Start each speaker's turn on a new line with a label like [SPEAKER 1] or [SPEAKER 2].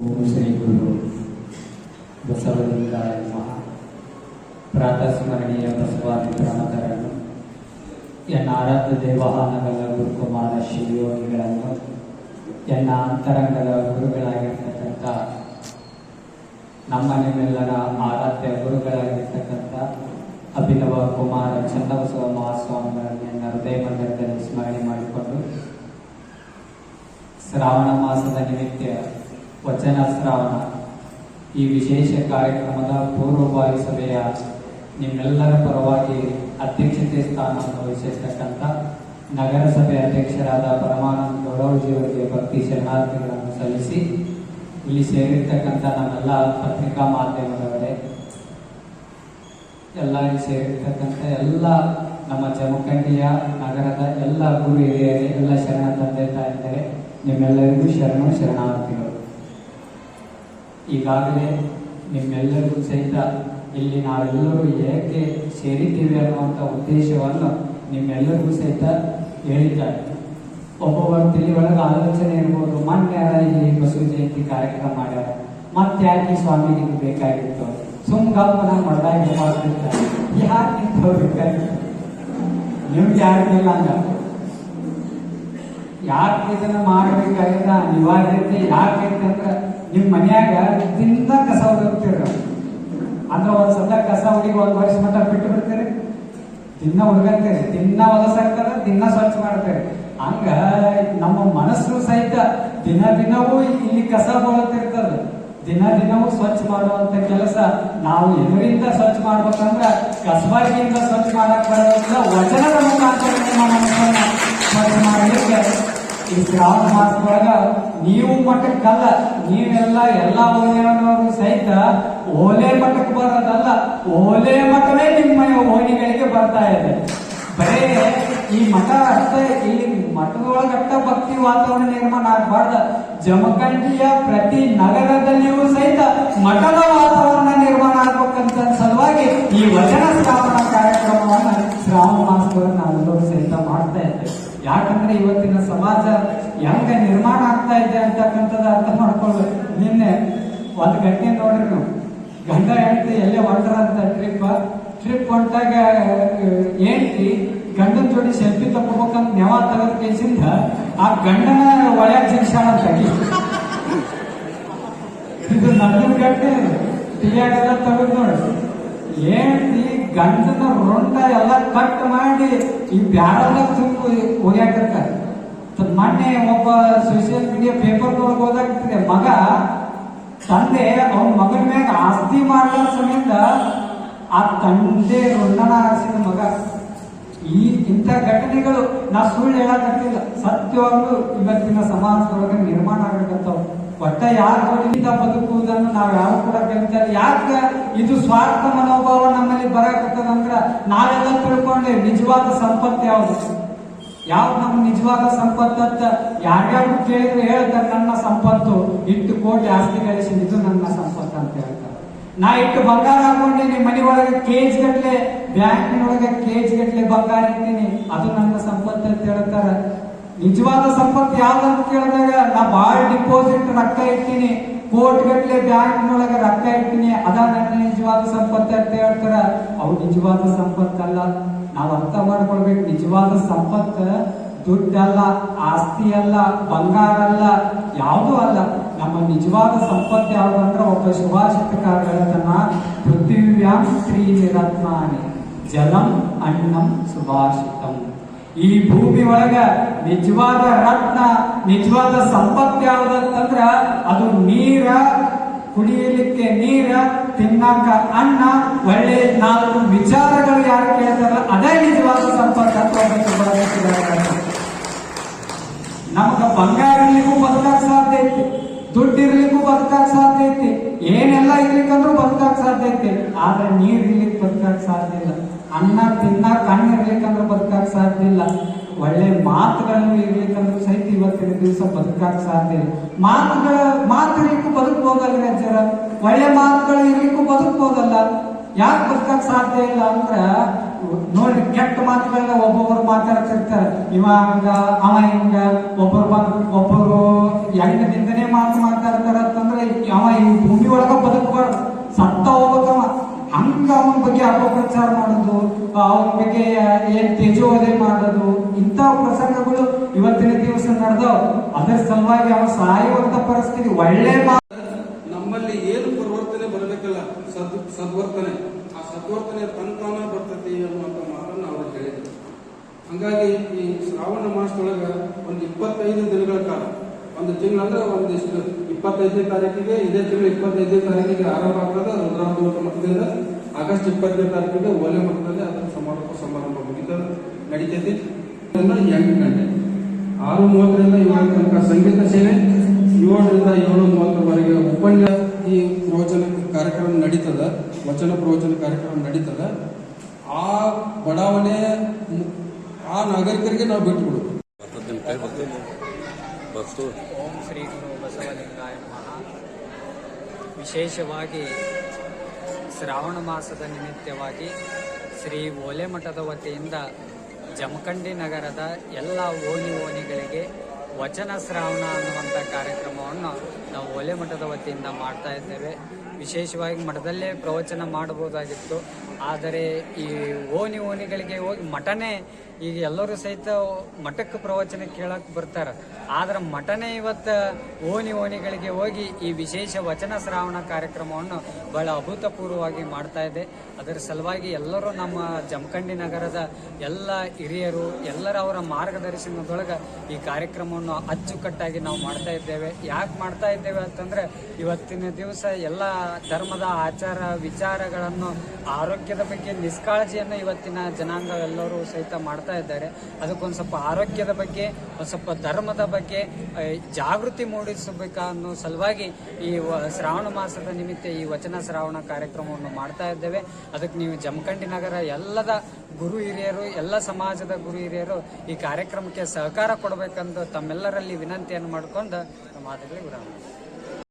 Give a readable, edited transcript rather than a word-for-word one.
[SPEAKER 1] ಓಂ ಶ್ರೀ ಗುರು ಬಸವಲಿಂಗಾಯ ನಮಃ. ಪ್ರಾತಸ್ಮರಣೀಯ ಬಸವಾದಿ ಪ್ರಮದರನ್ನು ಎನ್ನ ಆರಾಧ್ಯ ದೇವಹಾನಗಳ ಗುರುಕುಮಾರ ಶಿವಯೋಗಿಗಳನ್ನು ಎನ್ನ ಅಂತರಂಗದ ಗುರುಗಳಾಗಿರ್ತಕ್ಕಂಥ ನಮ್ಮ ನಿಮ್ಮೆಲ್ಲರ ಆರಾಧ್ಯ ಗುರುಗಳಾಗಿರ್ತಕ್ಕಂಥ ಅಭಿನವ ಕುಮಾರ ಚನ್ನಬಸವ ಮಹಾಸ್ವಾಮಿಗಳನ್ನು ಎನ್ನ ಹೃದಯ ಮಂದಿರದಲ್ಲಿ ಸ್ಮರಣೆ ಮಾಡಿಕೊಂಡು ಶ್ರಾವಣ ಮಾಸದ ನಿಮಿತ್ತ ವಚನ ಶ್ರಾವಣ ಈ ವಿಶೇಷ ಕಾರ್ಯಕ್ರಮದ ಪೂರ್ವಭಾವಿ ಸಭೆಯ ನಿಮ್ಮೆಲ್ಲರ ಪರವಾಗಿ ಅಧ್ಯಕ್ಷತೆ ಸ್ಥಾನವನ್ನು ವಹಿಸಿರ್ತಕ್ಕಂಥ ನಗರಸಭೆ ಅಧ್ಯಕ್ಷರಾದ ಪರಮಾನಂದ ಗೌಡವಜಿಯವರಿಗೆ ಭಕ್ತಿ ಶರಣಾರ್ಥಿಗಳನ್ನು ಸಲ್ಲಿಸಿ ಇಲ್ಲಿ ಸೇರಿರ್ತಕ್ಕಂಥ ನಮ್ಮೆಲ್ಲ ಪತ್ರಿಕಾ ಮಾಧ್ಯಮದವರೇ, ಎಲ್ಲ ಇಲ್ಲಿ ಸೇರಿರ್ತಕ್ಕಂಥ ಎಲ್ಲ ನಮ್ಮ ಜಮಖಂಡಿಯ ನಗರದ ಎಲ್ಲ ಗುರು ಹಿರಿಯರೇ, ಎಲ್ಲ ಶರಣ ತಂದೆ ತಾಯಿದರೆ ನಿಮ್ಮೆಲ್ಲರಿಗೂ ಶರಣಾರ್ಥಿಗಳು. ಈಗಾಗಲೇ ನಿಮ್ಮೆಲ್ಲರಿಗೂ ಸಹಿತ ಇಲ್ಲಿ ನಾವೆಲ್ಲರೂ ಏಕೆ ಸೇರಿದ್ದೀವಿ ಅನ್ನುವಂಥ ಉದ್ದೇಶವನ್ನು ನಿಮ್ಮೆಲ್ಲರಿಗೂ ಸಹಿತ ಹೇಳಿದ್ದಾರೆ. ಒಬ್ಬೊಬ್ಬರ ತಲೆ ಒಳಗೆ ಆಲೋಚನೆ ಇರ್ಬೋದು, ಮೊನ್ನೆ ಇಲ್ಲಿ ಬಸವ ಜಯಂತಿ ಕಾರ್ಯಕ್ರಮ ಮಾಡ್ಯಾರ, ಮತ್ತೆ ಯಾಕೆ ಸ್ವಾಮಿಗೆ ಬೇಕಾಗಿತ್ತು, ಸುಮ್ಗಪ್ಪನ ಮಡ್ದಾಗಿ ಮಾಡ್ತಿರ್ತಾರೆ, ಯಾಕೆ ನಿಂತವ್ರು ಬೇಕಾಗಿತ್ತು, ನಿಮ್ಗೆ ಯಾರಿಗಿಲ್ಲ ಹಂಗ, ಯಾಕೆ ಇದನ್ನ ಮಾಡಬೇಕಾಗಿದ್ದ ಅನಿವಾರ್ಯತೆ ಯಾಕೈತೆ ಅಂದ್ರೆ ನಿಮ್ಮ ಮನ್ಯಾಗ ದಿನ ಕಸ ಹೊಡಿತೀರ ಅಂದ್ರೆ ಒಂದ್ಸಲ ಕಸ ಹುಡುಗಿ ಒಂದ್ ವರ್ಷ ಮಟ್ಟ ಬಿಟ್ಟು ಬಿಡ್ತೀರಿ, ದಿನ ಹುಡುಗಂತೀರಿ, ದಿನ ಹೊಲಸಾಗ್ತದ, ದಿನ ಸ್ವಚ್ಛ ಮಾಡ್ತೀರಿ. ಹಂಗ ನಮ್ಮ ಮನಸ್ಸು ಸಹಿತ ದಿನವೂ ಇಲ್ಲಿ ಕಸ ಬರುತ್ತಿರ್ತದ, ದಿನವೂ ಸ್ವಚ್ಛ ಮಾಡುವಂತ ಕೆಲಸ ನಾವು ಎದುರಿಂದ ಸ್ವಚ್ಛ ಮಾಡ್ಬೇಕಂದ್ರ ಕಸಬಾಗಿಯಿಂದ ಸ್ವಚ್ಛ ಮಾಡಕ್ ಬರೋದ್ರಿಂದ ವಚನದ ಮುಖಾಂತರ ನಿಮ್ಮ ಮನಸ್ಸನ್ನ ಸ್ವಚ್ಛ ಮಾಡಲಿಕ್ಕೆ ಈ ಶ್ರಾವಣ ಮಾಸದೊಳಗ ನೀವು ಮಠಕ್ಕಲ್ಲ, ನೀವೆಲ್ಲ ಎಲ್ಲಾ ಓಣಿಯವರು ಸಹಿತ ಓಲೆ ಮಠಕ್ಕೆ ಬರೋದಲ್ಲ, ಓಲೆ ಮಠವೇ ನಿಮ್ಮ ಓಣಿಗಳಿಗೆ ಬರ್ತಾ ಇದೆ. ಬರೇ ಈ ಮಠ ಅಷ್ಟೇ, ಇಲ್ಲಿ ಮಠದೊಳಗಟ್ಟ ಭಕ್ತಿ ವಾತಾವರಣ ನಿರ್ಮಾಣ ಆಗಬಾರ್ದ, ಜಮಖಂಡಿಯ ಪ್ರತಿ ನಗರದಲ್ಲಿಯೂ ಸಹಿತ ಮಠದ ವಾತಾವರಣ ನಿರ್ಮಾಣ ಆಗ್ಬೇಕಂತ ಸಲುವಾಗಿ ಈ ವಚನ ಶ್ರಾವಣ ಕಾರ್ಯಕ್ರಮವನ್ನ ಶ್ರಾವಣ ಮಾಸದೊಳಗೆ ನಾವೆಲ್ಲರೂ ಸಹಿತ ಮಾಡ್ತಾ ಇದ್ದೇವೆ. ಯಾಕಂದ್ರೆ ಇವತ್ತಿನ ಸಮಾಜ ಹೆಂಗ ನಿರ್ಮಾಣ ಆಗ್ತಾ ಇದೆ ಅಂತಕ್ಕಂಥದ್ದು ಅರ್ಥ ಮಾಡ್ಕೊಳ್ಬೇಕು. ನಿನ್ನೆ ಒಂದು ಘಟನೆ ನೋಡ್ರಿ, ನೀವು ಗಂಡ ಹೆಂಡತಿ ಎಲ್ಲೇ ಹೊಂಟ್ರ ಅಂತ ಟ್ರಿಪ್ ಹೊಂಟಾಗ ಹೆಂಡತಿ ಗಂಡನ ಜೋಡಿ ಸೆಲ್ಫಿ ತಗೋಬೇಕಂತ ನೆವ ತೆಗೆದ ಕೇಸಿಂದ ಆ ಗಂಡನ ಒಳ್ಯಾಗ ಶಿಕ್ಷಣ ತಗಿ ಇದು ನನ್ನ ಘಟನೆ ಟಿಯಾಗೆಲ್ಲ ತೆಗೆದು ನೋಡಿ, ಹೆಂಡತಿ ಗಂಡನ ರೊಂಟ ಎಲ್ಲ ಕಟ್ ಮಾಡಿ ಈ ಬ್ಯಾರೆಲ್ಲ ತುಂಬಿ ಹೋಗ್ಯಾಕಿರ್ತಾರೆ. ಮೊನ್ನೆ ಒಬ್ಬ ಸೋಷಿಯಲ್ ಮೀಡಿಯಾ ಪೇಪರ್ದೊಳಗೆ ಹೋದಾಗ್ತದೆ, ಮಗ ತಂದೆ ಅವನ ಮಗನ ಮ್ಯಾಗ ಆಸ್ತಿ ಮಾಡೋ ಸಮೇತ ಆ ತಂದೆ ರೊಂಡನ ಆರಿಸಿದ ಮಗ. ಇಂಥ ಘಟನೆಗಳು ನಾ ಸುಳ್ಳು ಹೇಳಕ್ಕಾಗ್ತಿಲ್ಲ, ಸತ್ಯವಾಗ್ಲೂ ಇವತ್ತಿನ ಸಮಾಜದೊಳಗೆ ನಿರ್ಮಾಣ ಆಗಬೇಕಂತವ್. ಒಟ್ಟ ಯಾರ ಜೋಡಿಯಿಂದ ಬದುಕುವುದನ್ನು ನಾವು ಯಾರು ಕೂಡ ಕೇಳ್ತಾರೆ. ಯಾಕೆ ಇದು ಸ್ವಾರ್ಥ ಮನೋಭಾವ ನಮ್ಮಲ್ಲಿ ಬರಕತ್ತದಂದ್ರ ನಾವೆಲ್ಲ ತಿಳ್ಕೊಂಡೆ ನಿಜವಾದ ಸಂಪತ್ತು ಯಾವ್ದು ನಮ್ಮ ನಿಜವಾದ ಸಂಪತ್ತು ಅಂತ ಯಾರ್ಯಾರು ಕೇಳಿದ್ರೆ ಹೇಳ್ತಾರೆ, ನನ್ನ ಸಂಪತ್ತು ಇಟ್ಟು ಕೋಟಿ ಆಸ್ತಿ ಗಳಿಸಿ ಇದು ನನ್ನ ಸಂಪತ್ತು ಅಂತ ಹೇಳ್ತಾರೆ. ನಾ ಇಟ್ಟು ಬಂಗಾರ ಹಾಕೊಂಡೀನಿ, ಮನೆ ಒಳಗೆ ಕೇಜ್ ಗಟ್ಲೆ, ಬ್ಯಾಂಕಿನೊಳಗೆ ಕೇಜ್ ಗಟ್ಲೆ ಬಂಗಾರ ಇರ್ತೀನಿ, ಅದು ನನ್ನ ಸಂಪತ್ತು ಅಂತ ಹೇಳ್ತಾರ. ನಿಜವಾದ ಸಂಪತ್ತು ಯಾವ್ದಂತ ಕೇಳಿದಾಗ ನಾ ಬಾಳ ಡಿಪಾಸಿಟ್ ರೊಕ್ಕ ಇರ್ತೀನಿ, ಕೋಟಿ ಗಟ್ಲೆ ಬ್ಯಾಂಕ್ನೊಳಗೆ ರೊಕ್ಕ ಇರ್ತೀನಿ, ಅದ ನನ್ನ ನಿಜವಾದ ಸಂಪತ್ತು ಅಂತ ಹೇಳ್ತಾರ. ಅವು ನಿಜವಾದ ಸಂಪತ್ತಲ್ಲ. ನಾವು ಅರ್ಥ ಮಾಡ್ಕೊಳ್ಬೇಕು, ನಿಜವಾದ ಸಂಪತ್ತು ದುಡ್ಡಲ್ಲ, ಆಸ್ತಿ ಅಲ್ಲ, ಬಂಗಾರ ಅಲ್ಲ, ಯಾವುದೂ ಅಲ್ಲ. ನಮ್ಮ ನಿಜವಾದ ಸಂಪತ್ತು ಯಾವ್ದಂದ್ರೆ ಒಬ್ಬ ಸುಭಾಷಿತಕಾರ ಹೇಳ್ತಾನ, ಪೃಥಿವ್ಯಾಂ ತ್ರೀಣಿ ರತ್ನಾನಿ ಜಲಂ ಅನ್ನಂ ಸುಭಾಷಿತಂ. ಈ ಭೂಮಿ ಒಳಗ ನಿಜವಾದ ರತ್ನ, ನಿಜವಾದ ಸಂಪತ್ತು ಯಾವ್ದಂತಂದ್ರ ಅದು ನೀರ, ಕುಡಿಯಲಿಕ್ಕೆ ನೀರ, ತಿನ್ನಾಕ ಅನ್ನ, ಒಳ್ಳೆ 4 ವಿಚಾರಗಳು ಯಾರು ಕೇಳ್ತಾರಲ್ಲ ಅದೇ ನಿಜವಾದ ಸಂಪತ್ತು ಅಂತ. ನಮಗ ಬಂಗಾರ ಇರ್ಲಿಕ್ಕೂ ಬದುಕಾಕ ಸಾಧ್ಯ ಐತಿ, ದುಡ್ಡು ಇರ್ಲಿಕ್ಕೂ ಬದುಕಾಕ ಸಾಧ್ಯ ಐತಿ, ಏನೆಲ್ಲ ಇರ್ಲಿಕ್ಕಂದ್ರೂ ಬದುಕಾಕ ಸಾಧ್ಯ ಐತಿ. ಆದ್ರೆ ನೀರ್ ಇರ್ಲಿಕ್ಕೆ ಬದುಕಾಕ ಸಾಧ್ಯ ಇಲ್ಲ, ಅನ್ನ ತಿನ್ನಾಕ ಅನ್ನ ಇರ್ಲಿಕ್ಕಂದ್ರೂ ಬದುಕಾಕ ಸಾಧ್ಯ ಇಲ್ಲ, ಒಳ್ಳೆ ಮಾತುಗಳನ್ನು ಇರ್ಲಿಕ್ಕಂದ್ರೂ ಸಹಿತ ಇವತ್ತಿನ ದಿವಸ ಬದುಕಾಕ ಸಾಧ್ಯ ಇಲ್ಲ. ಮಾತು ಇರ್ಲಿಕ್ಕೂ ಬದುಕಬಹುದಲ್ಲ ಜರ, ಒಳ್ಳೆ ಮಾತುಗಳು ಇರ್ಲಿಕ್ಕೂ ಬದುಕಬಹುದಲ್ಲ. ಯಾಕೆ ಬದುಕಾಕ ಸಾಧ್ಯ ಇಲ್ಲ ಅಂದ್ರ ನೋಡ್ರಿ ಕೆಟ್ಟ ಮಾತುಗಳನ್ನ ಒಬ್ಬೊಬ್ಬರು ಮಾತಾಡ್ತಿರ್ತಾರೆ. ಇವ ಹಂಗ ಅವ ಹಿಂಗ, ಒಬ್ಬರು ಹೆಂಗ ನಿಂದನೆ ಮಾತಾಡ್ತಾರ ಅಂತಂದ್ರೆ ಅವ ಈ ಭೂಮಿ ಒಳಗ ಬದುಕಬಾರ್ದು, ಸತ್ತ ಹೋಗ್ಬೇಕವ. ಹಂಗ ಅವನ ಬಗ್ಗೆ ಅಪಪ್ರಚಾರ ಮಾಡೋದು, ಅವನ ಬಗ್ಗೆ ಏನ್ ತೇಜೋವಧೆ ಮಾಡೋದು, ಇಂಥ ಪ್ರಸಂಗಗಳು ಇವತ್ತಿನ ದಿವಸ ನಡೆದವ. ಅದರ ಸಲುವಾಗಿ ಅವ ಸಾಯುವಂತ ಪರಿಸ್ಥಿತಿ. ಒಳ್ಳೆ
[SPEAKER 2] ನಮ್ಮಲ್ಲಿ ಏನು ಪರಿವರ್ತನೆ ಬರಬೇಕಲ್ಲ, ಸದ್ವರ್ತನೆ, ಆ ಸದ್ವರ್ತನೆ ತಂತಾನ ಬರ್ತತಿ ಅನ್ನುವಂಥ ಮಾತನ್ನು ಅವರು ಹೇಳಿದರು. ಹಂಗಾಗಿ ಈ ಶ್ರಾವಣ ಮಾಸದೊಳಗ ಒಂದು 25 ದಿನಗಳ ಕಾಲ, ಒಂದು ತಿಂಗಳಂದ್ರೆ ಒಂದಿಷ್ಟು 25ನೇ ತಾರೀಕಿಗೆ, ಇದೇ ತಿಂಗಳು 25ನೇ ತಾರೀಕಿಗೆ ಆರಂಭ ಆಗ್ತದೆ ರುದ್ರಾವಧೂತ ಮಠದಿಂದ. ಆಗಸ್ಟ್ 20ನೇ ತಾರೀಕಿಗೆ ಓಲೆ ಮಠದಲ್ಲಿ ಅದರ ಸಮಾರೋಪ ಸಮಾರಂಭ ಮುಗಿದ ನಡೀತೈತಿ. 8 ಗಂಟೆ 6:30ರಿಂದ 7 ತನಕ ಸಂಗೀತ ಸೇವೆ, 7ರಿಂದ 7:30ವರೆಗೆ ಉಪನ್ಯಾಸ, ಈ ಪ್ರವಚನ ಕಾರ್ಯಕ್ರಮ ನಡೀತದ, ವಚನ ಪ್ರವಚನ ಕಾರ್ಯಕ್ರಮ ನಡೀತದ. ಆ ಬಡಾವಣೆ ಆ ನಾಗರಿಕರಿಗೆ ನಾವು ಬಿಟ್ಟುಬಿಡೋದು.
[SPEAKER 3] ಓಂ ಶ್ರೀ ಗುರು ಬಸವಲಿಂಗಾಯ ನಮಃ. ವಿಶೇಷವಾಗಿ ಶ್ರಾವಣ ಮಾಸದ ನಿಮಿತ್ತವಾಗಿ ಶ್ರೀ ಓಲೆ ಮಠದ ವತಿಯಿಂದ ಜಮಖಂಡಿ ನಗರದ ಎಲ್ಲ ಓಣಿಗಳಿಗೆ ವಚನ ಶ್ರಾವಣ ಅನ್ನುವಂಥ ಕಾರ್ಯಕ್ರಮವನ್ನು ನಾವು ಓಲೆ ಮಠದ ವತಿಯಿಂದ ಮಾಡ್ತಾ ಇದ್ದೇವೆ. ವಿಶೇಷವಾಗಿ ಮಠದಲ್ಲೇ ಪ್ರವಚನ ಮಾಡಬಹುದಾಗಿತ್ತು, ಆದರೆ ಈ ಓಣಿಗಳಿಗೆ ಹೋಗಿ ಮಠನೇ, ಈಗ ಎಲ್ಲರೂ ಸಹಿತ ಮಠಕ್ಕೆ ಪ್ರವಚನ ಕೇಳಕ್ಕೆ ಬರ್ತಾರೆ, ಆದ್ರೆ ಮಠನೇ ಇವತ್ತು ಓಣಿಗಳಿಗೆ ಹೋಗಿ ಈ ವಿಶೇಷ ವಚನ ಶ್ರಾವಣ ಕಾರ್ಯಕ್ರಮವನ್ನು ಬಹಳ ಅಭೂತಪೂರ್ವವಾಗಿ ಮಾಡ್ತಾ ಇದೆ. ಅದರ ಸಲುವಾಗಿ ಎಲ್ಲರೂ ನಮ್ಮ ಜಮಖಂಡಿ ನಗರದ ಎಲ್ಲ ಹಿರಿಯರು ಎಲ್ಲರ ಅವರ ಮಾರ್ಗದರ್ಶನದೊಳಗೆ ಈ ಕಾರ್ಯಕ್ರಮವನ್ನು ಅಚ್ಚುಕಟ್ಟಾಗಿ ನಾವು ಮಾಡ್ತಾ ಇದ್ದೇವೆ. ಯಾಕೆ ಮಾಡ್ತಾ ಇದ್ದೇವೆ ಅಂತಂದ್ರೆ, ಇವತ್ತಿನ ದಿವಸ ಎಲ್ಲ ಧರ್ಮದ ಆಚಾರ ವಿಚಾರಗಳನ್ನು, ಆರೋಗ್ಯದ ಬಗ್ಗೆ ನಿಷ್ಕಾಳಜಿಯನ್ನು ಇವತ್ತಿನ ಜನಾಂಗ ಎಲ್ಲರೂ ಸಹಿತ ಮಾಡ್ತಾ ಇದ್ದಾರೆ. ಅದಕ್ಕೊಂದು ಸ್ವಲ್ಪ ಆರೋಗ್ಯದ ಬಗ್ಗೆ, ಒಂದು ಸ್ವಲ್ಪ ಧರ್ಮದ ಬಗ್ಗೆ ಜಾಗೃತಿ ಮೂಡಿಸಬೇಕನ್ನೋ ಸಲುವಾಗಿ ಈ ಶ್ರಾವಣ ಮಾಸದ ನಿಮಿತ್ತ ಈ ವಚನ ಶ್ರಾವಣ ಕಾರ್ಯಕ್ರಮವನ್ನು ಮಾಡ್ತಾ ಇದ್ದೇವೆ. ಅದಕ್ಕೆ ನೀವು ಜಮಖಂಡಿ ನಗರ ಎಲ್ಲದ ಗುರು ಹಿರಿಯರು, ಎಲ್ಲ ಸಮಾಜದ ಗುರು ಹಿರಿಯರು ಈ ಕಾರ್ಯಕ್ರಮಕ್ಕೆ ಸಹಕಾರ ಕೊಡಬೇಕಂತ ತಮ್ಮೆಲ್ಲರಲ್ಲಿ ವಿನಂತಿಯನ್ನು ಮಾಡಿಕೊಂಡು ಮಾತುಗಳಿಗೆ ವಿರಾಮ.